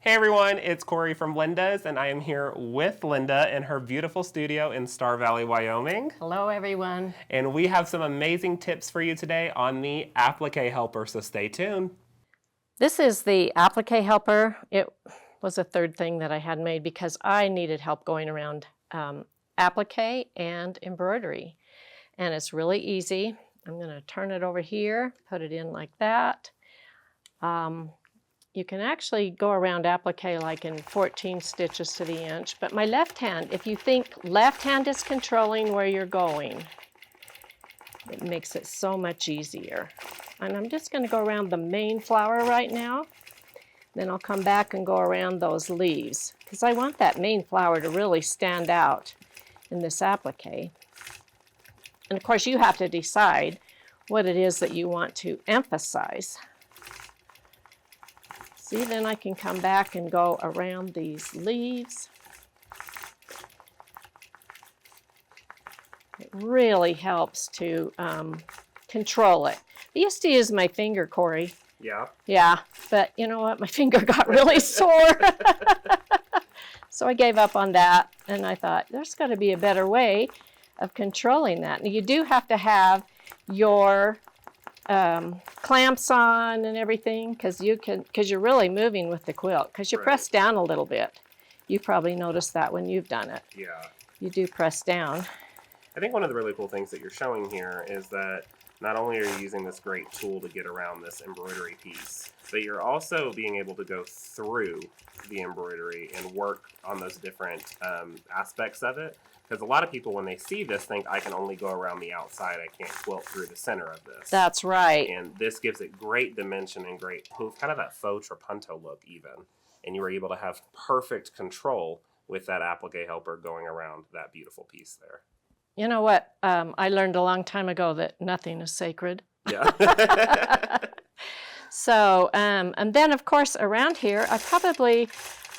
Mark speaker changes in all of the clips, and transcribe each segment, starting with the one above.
Speaker 1: Hey everyone, it's Corey from Linda's, and I am here with Linda in her beautiful studio in Star Valley, Wyoming.
Speaker 2: Hello everyone.
Speaker 1: And we have some amazing tips for you today on the Applique Helper, so stay tuned.
Speaker 2: This is the Applique Helper. It was a third thing that I had made because I needed help going around applique and embroidery. And it's really easy. I'm going to turn it over here, put it in like that. You can actually go around applique like in 14 stitches to the inch, but my left hand, if you think left hand is controlling where you're going, it makes it so much easier. And I'm just going to go around the main flower right now. Then I'll come back and go around those leaves because I want that main flower to really stand out in this applique. And of course you have to decide what it is that you want to emphasize. See, then I can come back and go around these leaves. It really helps to control it. I used to use my finger, Corey.
Speaker 1: Yeah?
Speaker 2: Yeah, but you know what? My finger got really sore. So I gave up on that, and I thought, there's got to be a better way of controlling that. And you do have to have your clamps on and everything because you're really moving with the quilt because you press down a little bit. You probably noticed that when you've done it.
Speaker 1: Yeah.
Speaker 2: You do press down.
Speaker 1: I think one of the really cool things that you're showing here is that not only are you using this great tool to get around this embroidery piece, but you're also being able to go through the embroidery and work on those different aspects of it. Because a lot of people, when they see this, think I can only go around the outside. I can't quilt through the center of this.
Speaker 2: That's right.
Speaker 1: And this gives it great dimension and great poof, kind of that faux trapunto look even. And you were able to have perfect control with that applique helper going around that beautiful piece there.
Speaker 2: You know what? I learned a long time ago that nothing is sacred.
Speaker 1: Yeah.
Speaker 2: So, and then of course around here, I probably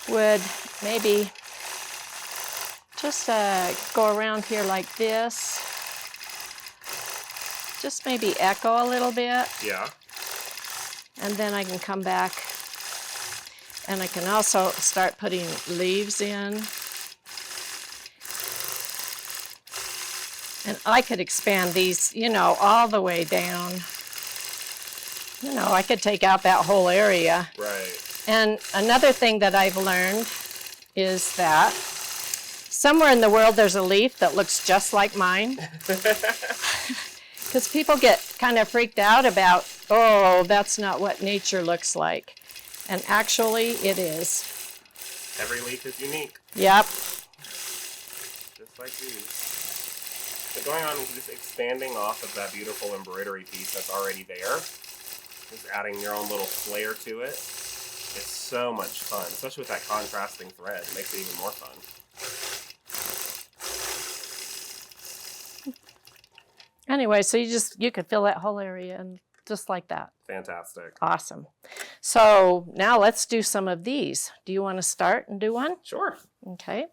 Speaker 2: would maybe just go around here like this. Just maybe echo a little bit.
Speaker 1: Yeah.
Speaker 2: And then I can come back and I can also start putting leaves in. And I could expand these, you know, all the way down. You know, I could take out that whole area.
Speaker 1: Right.
Speaker 2: And another thing that I've learned is that somewhere in the world there's a leaf that looks just like mine. Because people get kind of freaked out about, oh, that's not what nature looks like. And actually it is.
Speaker 1: Every leaf is unique.
Speaker 2: Yep.
Speaker 1: Just like these. So going on, just expanding off of that beautiful embroidery piece that's already there, just adding your own little flair to it. It's so much fun, especially with that contrasting thread. It makes it even more fun.
Speaker 2: Anyway, so you could fill that whole area and just like that.
Speaker 1: Fantastic.
Speaker 2: Awesome. So now let's do some of these. Do you want to start and do one?
Speaker 1: Sure.
Speaker 2: Okay.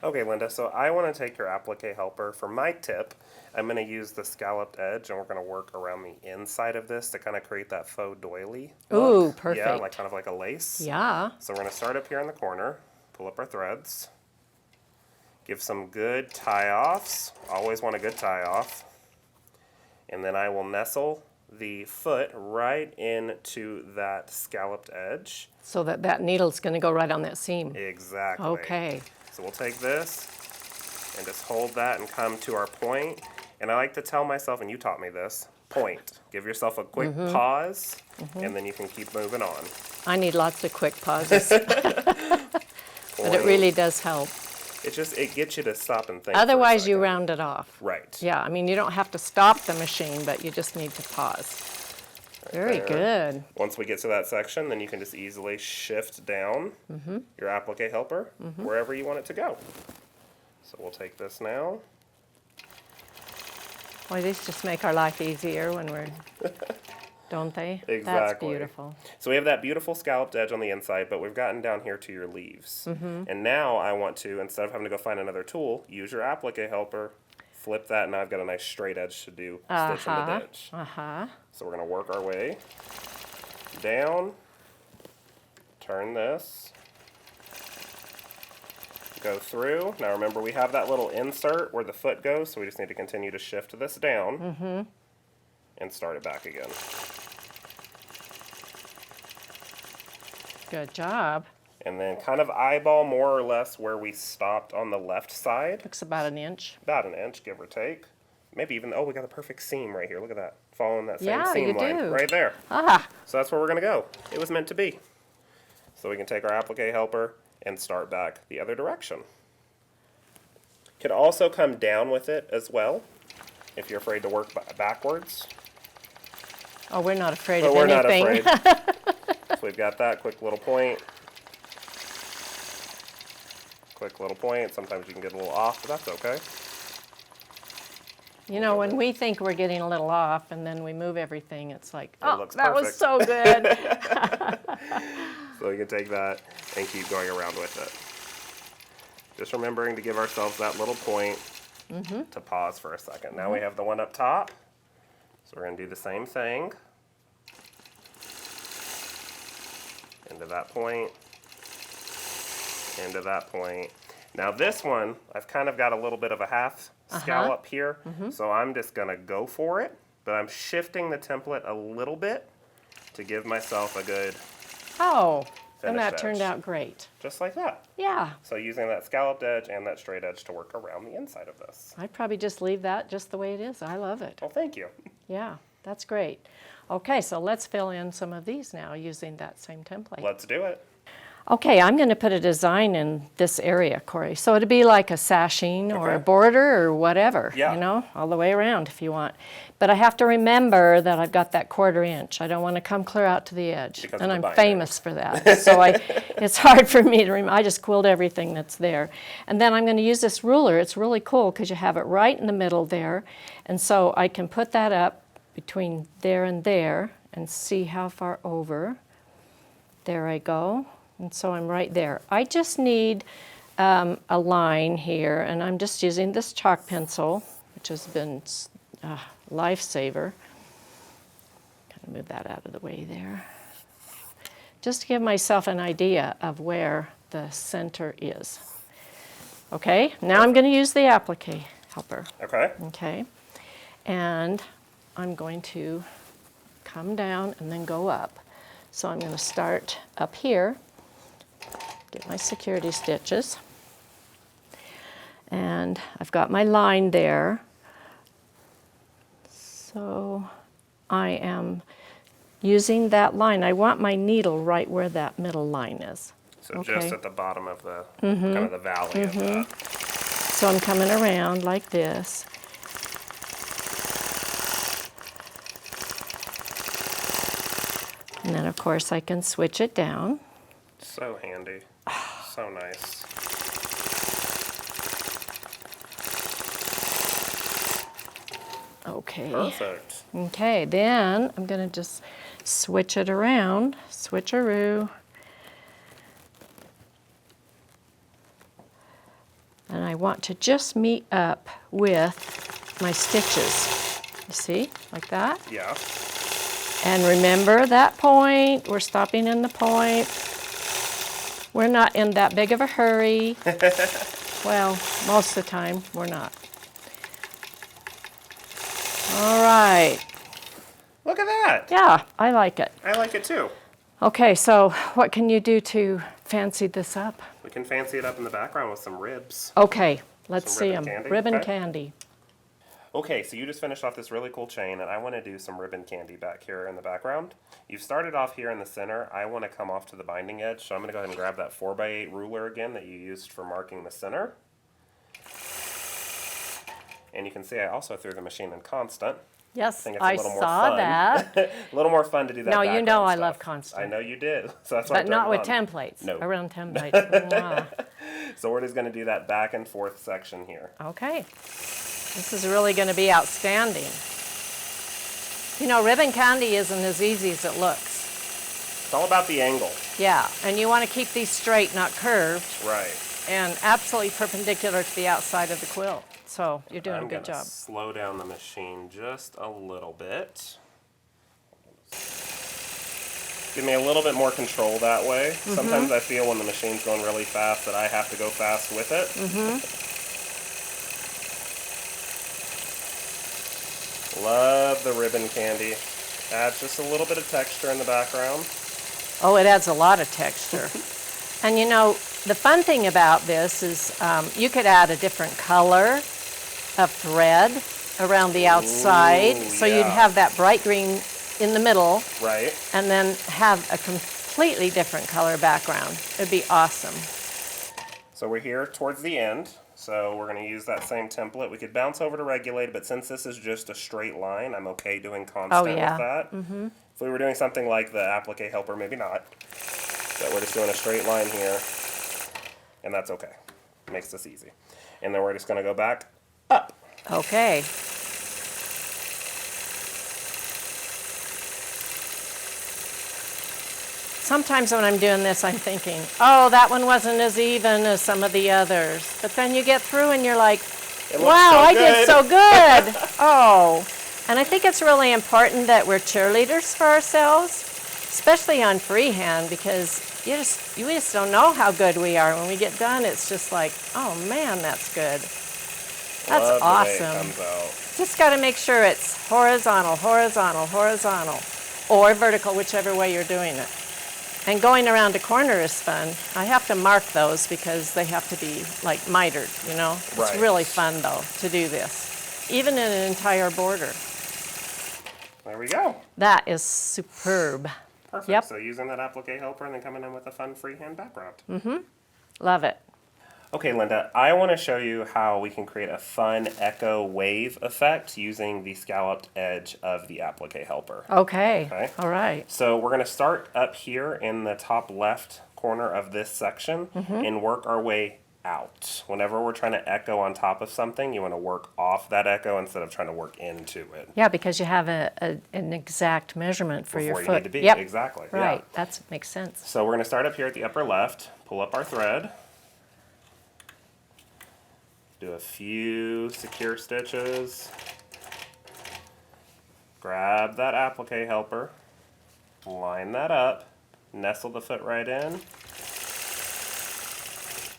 Speaker 1: Okay, Linda, so I want to take your applique helper. For my tip, I'm going to use the scalloped edge, and we're going to work around the inside of this to kind of create that faux doily look.
Speaker 2: Ooh, perfect.
Speaker 1: Yeah, like kind of like a lace.
Speaker 2: Yeah.
Speaker 1: So we're going to start up here in the corner, pull up our threads, give some good tie-offs. Always want a good tie-off. And then I will nestle the foot right into that scalloped edge.
Speaker 2: So that needle's going to go right on that seam.
Speaker 1: Exactly.
Speaker 2: Okay.
Speaker 1: So we'll take this and just hold that and come to our point. And I like to tell myself, and you taught me this, point. Give yourself a quick pause, and then you can keep moving on.
Speaker 2: I need lots of quick pauses. But it really does help.
Speaker 1: It gets you to stop and think.
Speaker 2: Otherwise, you round it off.
Speaker 1: Right.
Speaker 2: Yeah, I mean, you don't have to stop the machine, but you just need to pause. Very good.
Speaker 1: Once we get to that section, then you can just easily shift down your applique helper wherever you want it to go. So we'll take this now.
Speaker 2: Boy, these just make our life easier when we're, don't they?
Speaker 1: Exactly.
Speaker 2: That's beautiful.
Speaker 1: So we have that beautiful scalloped edge on the inside, but we've gotten down here to your leaves. And now I want to, instead of having to go find another tool, use your applique helper, flip that, and now I've got a nice straight edge to do stitch in the ditch. So we're going to work our way down, turn this, go through. Now remember, we have that little insert where the foot goes, so we just need to continue to shift this down and start it back again.
Speaker 2: Good job.
Speaker 1: And then kind of eyeball more or less where we stopped on the left side.
Speaker 2: Looks about an inch.
Speaker 1: About an inch, give or take. Maybe even, oh, we got a perfect seam right here. Look at that. Following that same
Speaker 2: Yeah,
Speaker 1: seam
Speaker 2: you
Speaker 1: line
Speaker 2: do.
Speaker 1: right there.
Speaker 2: Ah,
Speaker 1: So that's where we're going to go. It was meant to be. So we can take our applique helper and start back the other direction. Could also come down with it as well if you're afraid to work backwards.
Speaker 2: oh, we're not afraid
Speaker 1: But
Speaker 2: of
Speaker 1: we're not
Speaker 2: anything.
Speaker 1: afraid. So we've got that quick little point. Quick little point. Sometimes you can get a little off, but that's okay.
Speaker 2: You know, when we think we're getting a little off and then we move everything, it's like,
Speaker 1: It
Speaker 2: oh,
Speaker 1: looks
Speaker 2: that was
Speaker 1: perfect.
Speaker 2: so good.
Speaker 1: So you can take that and keep going around with it. Just remembering to give ourselves that little point to pause for a second. Now we have the one up top. So we're going to do the same thing. Into that point. Into that point. Now this one, I've kind of got a little bit of a half scallop here. So I'm just going to go for it. But I'm shifting the template a little bit to give myself a good
Speaker 2: Oh, and
Speaker 1: Finished
Speaker 2: that turned
Speaker 1: edge.
Speaker 2: out great.
Speaker 1: just like that.
Speaker 2: Yeah,
Speaker 1: So using that scalloped edge and that straight edge to work around the inside of this.
Speaker 2: I'd probably just leave that just the way it is. I love it.
Speaker 1: Well, thank you.
Speaker 2: Yeah, that's great. Okay, so let's fill in some of these now using that same template.
Speaker 1: Let's do it.
Speaker 2: Okay, I'm going to put a design in this area, Corey. So it'd be like a sashing or a
Speaker 1: Okay.
Speaker 2: border or whatever,
Speaker 1: Yeah.
Speaker 2: you know, all the way around if you want. But I have to remember that I've got that 1/4 inch. I don't want to come clear out to the edge.
Speaker 1: Because of
Speaker 2: And
Speaker 1: the
Speaker 2: I'm
Speaker 1: binder.
Speaker 2: famous for that. So it's hard for me to remember. I just quilled everything that's there. And then I'm going to use this ruler. It's really cool because you have it right in the middle there. And so I can put that up between there and see how far over. There I go. And so I'm right there. I just need a line here, and I'm just using this chalk pencil, which has been a lifesaver. Kind of move that out of the way there. Just to give myself an idea of where the center is. Okay, now I'm going to use the applique helper.
Speaker 1: Okay.
Speaker 2: Okay, and I'm going to come down and then go up. So I'm going to start up here, get my security stitches, and I've got my line there. So I am using that line. I want my needle right where that middle line is.
Speaker 1: So
Speaker 2: Okay.
Speaker 1: just at the bottom of the kind of the valley of that.
Speaker 2: So I'm coming around like this. And then of course I can switch it down.
Speaker 1: So handy. So nice.
Speaker 2: Okay.
Speaker 1: Perfect.
Speaker 2: Okay, then I'm going to just switch it around, switcheroo. And I want to just meet up with my stitches. You see, like that.
Speaker 1: Yeah.
Speaker 2: And remember that point, we're stopping in the point. We're not in that big of a hurry. Well, most of the time, we're not. All right.
Speaker 1: Look at that.
Speaker 2: Yeah, I like it.
Speaker 1: I like it too.
Speaker 2: Okay, so what can you do to fancy this up?
Speaker 1: We can fancy it up in the background with some ribs.
Speaker 2: Okay, let's
Speaker 1: Some
Speaker 2: see
Speaker 1: ribbon
Speaker 2: them.
Speaker 1: candy,
Speaker 2: Ribbon
Speaker 1: okay.
Speaker 2: candy.
Speaker 1: Okay, so you just finished off this really cool chain, and I want to do some ribbon candy back here in the background. You've started off here in the center. I want to come off to the binding edge, so I'm going to go ahead and grab that 4x8 ruler again that you used for marking the center. And you can see I also threw the machine in constant.
Speaker 2: Yes,
Speaker 1: think it's a
Speaker 2: I
Speaker 1: little more
Speaker 2: saw
Speaker 1: fun.
Speaker 2: that.
Speaker 1: A little more fun to do that.
Speaker 2: Now, you know
Speaker 1: background
Speaker 2: I love
Speaker 1: stuff.
Speaker 2: constant.
Speaker 1: I know you did, so that's why I
Speaker 2: But not with
Speaker 1: turned it on.
Speaker 2: templates.
Speaker 1: No.
Speaker 2: Around templates. Mwah.
Speaker 1: So we're just going to do that back and forth section here.
Speaker 2: Okay. This is really going to be outstanding. You know, ribbon candy isn't as easy as it looks.
Speaker 1: It's all about the angle.
Speaker 2: Yeah, and you want to keep these straight, not curved,
Speaker 1: Right.
Speaker 2: and absolutely perpendicular to the outside of the quilt. So you're doing
Speaker 1: I'm
Speaker 2: a good
Speaker 1: gonna
Speaker 2: job.
Speaker 1: slow down the machine just a little bit. Give me a little bit more control that way. Sometimes I feel when the machine's going really fast that I have to go fast with it. Love the ribbon candy. Adds just a little bit of texture in the background.
Speaker 2: Oh, it adds a lot of texture. And you know, the fun thing about this is you could add a different color of thread around the outside.
Speaker 1: Ooh,
Speaker 2: so
Speaker 1: yeah.
Speaker 2: you'd have that bright green in the middle.
Speaker 1: Right.
Speaker 2: And then have a completely different color background. It'd be awesome.
Speaker 1: So we're here towards the end. So we're going to use that same template. We could bounce over to regulate, but since this is just a straight line, I'm okay doing constant with that. If we were doing something like the Applique Helper, maybe not. But we're just doing a straight line here, and that's okay. Makes this easy. And then we're just going to go back up.
Speaker 2: Okay. Sometimes when I'm doing this, I'm thinking, oh, that one wasn't as even as some of the others. But then you get through and you're like, wow, I did so good. Oh, and I think it's really important that we're cheerleaders for ourselves, especially on freehand, because we just don't know how good we are. When we get done, it's just like, oh man, that's good. That's awesome.
Speaker 1: The way it comes out.
Speaker 2: Just got to make sure it's horizontal, horizontal, horizontal, or vertical, whichever way you're doing it. And going around a corner is fun. I have to mark those because they have to be like mitered, you know?
Speaker 1: Right.
Speaker 2: It's really fun though to do this, even in an entire border.
Speaker 1: There we go.
Speaker 2: That is superb.
Speaker 1: Perfect.
Speaker 2: Yep.
Speaker 1: So using that Applique Helper and then coming in with a fun freehand background.
Speaker 2: Love it.
Speaker 1: Okay, Linda, I want to show you how we can create a fun echo wave effect using the scalloped edge of the Applique Helper.
Speaker 2: Okay.
Speaker 1: Okay.
Speaker 2: All right.
Speaker 1: So we're going to start up here in the top left corner of this section and work our way out. Whenever we're trying to echo on top of something, you want to work off that echo instead of trying to work into it.
Speaker 2: Yeah, because you have an exact measurement for your
Speaker 1: Before you
Speaker 2: foot.
Speaker 1: need to be.
Speaker 2: Yep.
Speaker 1: Exactly.
Speaker 2: Right.
Speaker 1: Yeah.
Speaker 2: That makes sense.
Speaker 1: So we're going to start up here at the upper left, pull up our thread, do a few secure stitches, grab that Applique Helper, line that up, nestle the foot right in, and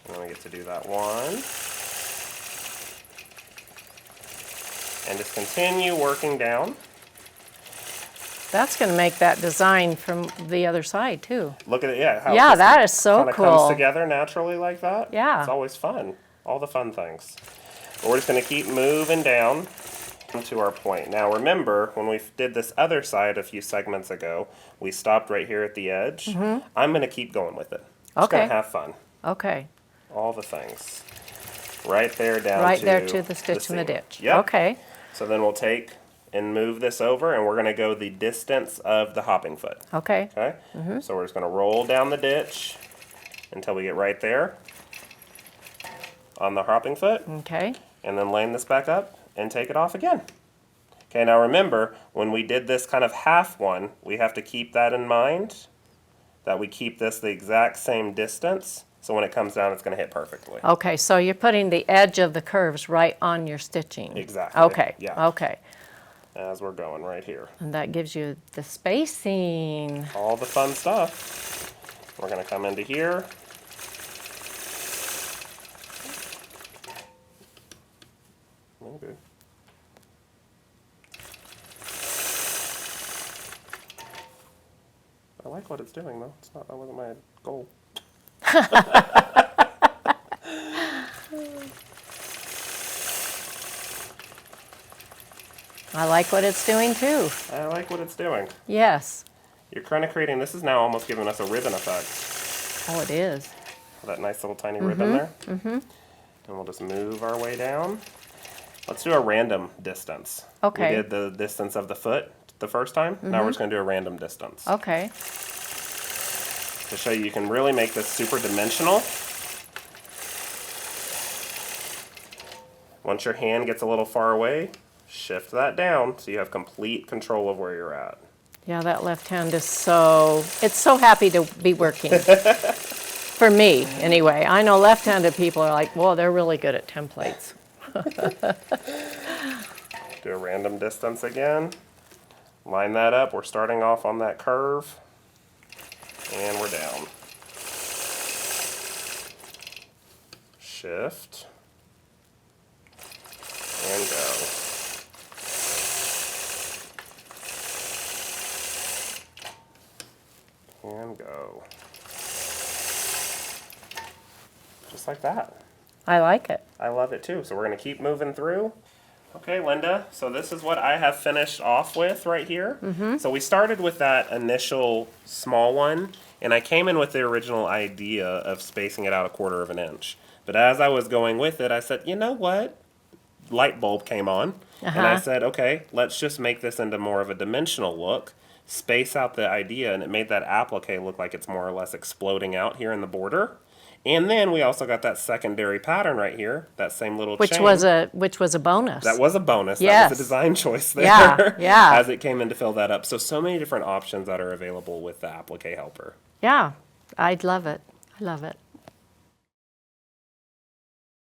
Speaker 1: then we get to do that one, and just continue working down.
Speaker 2: That's going to make that design from the other side too.
Speaker 1: Look at it, yeah. How
Speaker 2: Yeah,
Speaker 1: it just
Speaker 2: that is so
Speaker 1: kinda
Speaker 2: cool.
Speaker 1: comes together naturally like that.
Speaker 2: Yeah.
Speaker 1: It's always fun. All the fun things. But we're just going to keep moving down to our point. Now remember, when we did this other side a few segments ago, we stopped right here at the edge. I'm going to keep going with it. Just going
Speaker 2: Okay.
Speaker 1: to have fun.
Speaker 2: Okay.
Speaker 1: All the things. Right there down
Speaker 2: Right
Speaker 1: to
Speaker 2: there to the stitch in the
Speaker 1: seam.
Speaker 2: ditch.
Speaker 1: Yep.
Speaker 2: Okay.
Speaker 1: So then we'll take and move this over, and we're going to go the distance of the hopping foot.
Speaker 2: Okay.
Speaker 1: Okay? So we're just going to roll down the ditch until we get right there on the hopping foot,
Speaker 2: Okay.
Speaker 1: and then line this back up and take it off again. Okay, now remember, when we did this kind of half one, we have to keep that in mind, that we keep this the exact same distance, so when it comes down, it's going to hit perfectly.
Speaker 2: Okay, so you're putting the edge of the curves right on your stitching.
Speaker 1: Exactly.
Speaker 2: Okay.
Speaker 1: Yeah.
Speaker 2: Okay.
Speaker 1: As we're going right here.
Speaker 2: And that gives you the spacing.
Speaker 1: All the fun stuff. We're going to come into here. Maybe. I like what it's doing though. It's not, that wasn't my goal.
Speaker 2: I like what it's doing too.
Speaker 1: I like what it's doing.
Speaker 2: Yes.
Speaker 1: You're kind of creating, this is now almost giving us a ribbon effect.
Speaker 2: Oh, it is.
Speaker 1: That nice little tiny ribbon there. And we'll just move our way down. Let's do a random distance.
Speaker 2: Okay.
Speaker 1: We did the distance of the foot the first time. Now we're just going to do a random distance.
Speaker 2: Okay.
Speaker 1: To show you can really make this super dimensional. Once your hand gets a little far away, shift that down so you have complete control of where you're at.
Speaker 2: Yeah, that left hand is it's so happy to be working. For me, anyway. I know left-handed people are like, whoa, they're really good at templates.
Speaker 1: Do a random distance again. Line that up. We're starting off on that curve. And we're down. Shift. And go. And go. Just like that.
Speaker 2: I like it.
Speaker 1: I love it too. So we're going to keep moving through. Okay, Linda, so this is what I have finished off with right here. So we started with that initial small one, and I came in with the original idea of spacing it out 1/4 of an inch. But as I was going with it, I said, you know what? Light bulb came on, and I said, okay, let's just make this into more of a dimensional look, space out the idea, and it made that applique look like it's more or less exploding out here in the border. And then we also got that secondary pattern right here, that same little
Speaker 2: Which
Speaker 1: chain.
Speaker 2: was a bonus.
Speaker 1: That was a bonus.
Speaker 2: Yes.
Speaker 1: That was a design choice there.
Speaker 2: Yeah.
Speaker 1: As it came in to fill that up. So many different options that are available with the Applique Helper.
Speaker 2: Yeah, I'd love it. I love it.